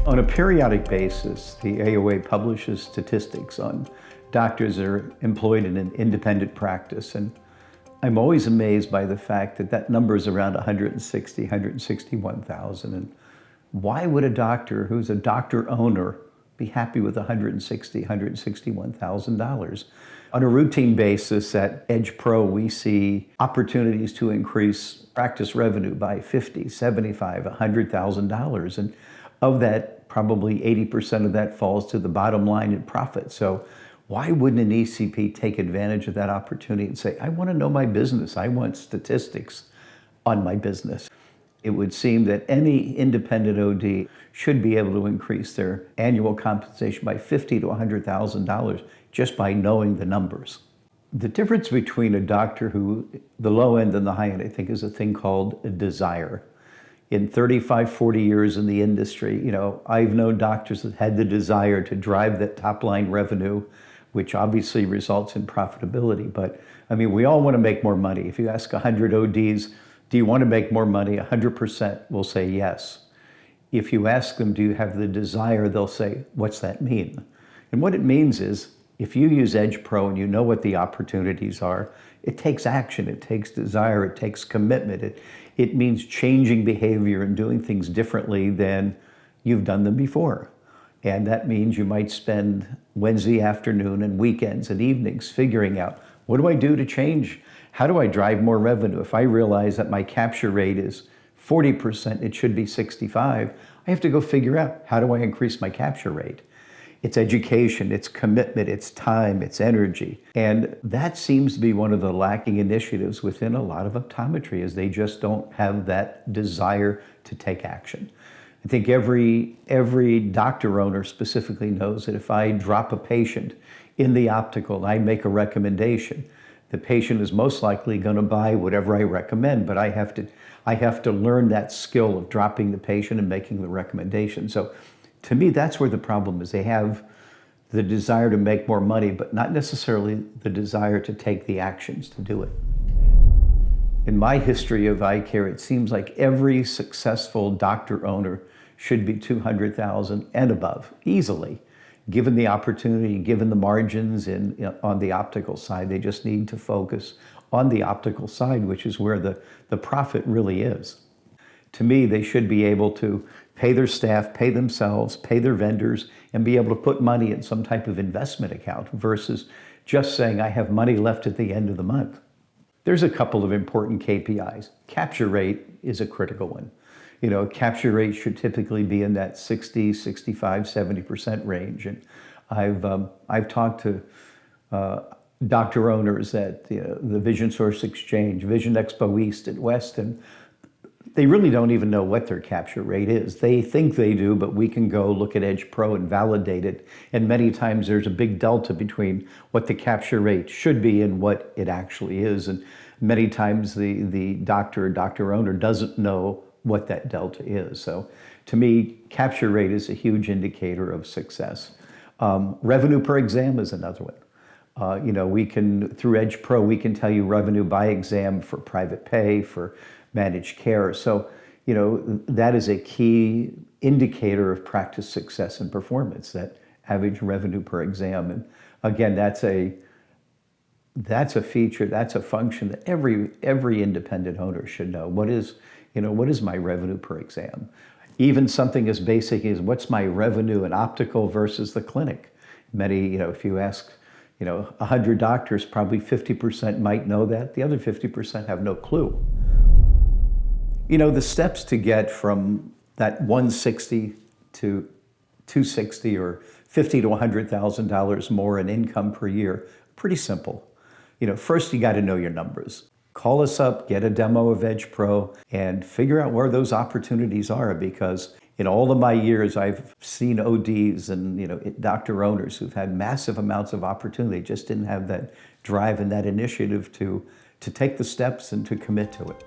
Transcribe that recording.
On a periodic basis, the AOA publishes statistics on doctors that are employed in an independent practice, and I'm always amazed by the fact that that number is around 161,000. And why would a doctor who's a doctor owner be happy with $161,000? On a routine basis at Edge Pro, we see opportunities to increase practice revenue by $50,000, $75,000, $100,000. And of that, probably 80% of that falls to the bottom line in profit. So why wouldn't an ECP take advantage of that opportunity and say, I want to know my business. I want statistics on my business. It would seem that any independent OD should be able to increase their annual compensation by $50,000 to $100,000 just by knowing the numbers. The difference between a doctor who, the low end and the high end, I think, is a thing called a desire. In 35, 40 years in the industry, I've known doctors that had the desire to drive that top line revenue, which obviously results in profitability. But we all want to make more money. If you ask 100 ODs, do you want to make more money? 100% will say yes. If you ask them, do you have the desire? They'll say, what's that mean? And what it means is, if you use Edge Pro and you know what the opportunities are, it takes action, it takes desire, it takes commitment. It means changing behavior and doing things differently than you've done them before. And that means you might spend Wednesday afternoon and weekends and evenings figuring out, what do I do to change? How do I drive more revenue? If I realize that my capture rate is 40%, it should be 65, I have to go figure out, how do I increase my capture rate? It's education, it's commitment, it's time, it's energy. And that seems to be one of the lacking initiatives within a lot of optometry, is they just don't have that desire to take action. I think every doctor owner specifically knows that if I drop a patient in the optical and I make a recommendation, the patient is most likely going to buy whatever I recommend, but I have to learn that skill of dropping the patient and making the recommendation. So to me, that's where the problem is. They have the desire to make more money, but not necessarily the desire to take the actions to do it. In my history of Eyecare, it seems like every successful doctor owner should be 200,000 and above, easily. Given the opportunity, given the margins on the optical side, they just need to focus on the optical side, which is where the profit really is. To me, they should be able to pay their staff, pay themselves, pay their vendors, and be able to put money in some type of investment account versus just saying, I have money left at the end of the month. There's a couple of important KPIs. Capture rate is a critical one. Capture rate should typically be in that 60, 65, 70% range. And I've talked to doctor owners at the Vision Source Exchange, Vision Expo East and West, and they really don't even know what their capture rate is. They think they do, but we can go look at Edge Pro and validate it. And many times there's a big delta between what the capture rate should be and what it actually is. And many times the doctor or doctor owner doesn't know what that delta is. So to me, capture rate is a huge indicator of success. Revenue per exam is another one. We can, through Edge Pro, we can tell you revenue by exam for private pay, for managed care. So, that is a key indicator of practice success and performance, that average revenue per exam. And again, that's a feature, that's a function that every independent owner should know. What is my revenue per exam? Even something as basic as, what's my revenue in optical versus the clinic? Many, if you ask 100 doctors, probably 50% might know that. The other 50% have no clue. The steps to get from that 160 to 260 or $50,000 to $100,000 more in income per year, pretty simple. First you got to know your numbers. Call us up, get a demo of Edge Pro, and figure out where those opportunities are, because in all of my years, I've seen ODs and doctor owners who've had massive amounts of opportunity, just didn't have that drive and that initiative to take the steps and to commit to it.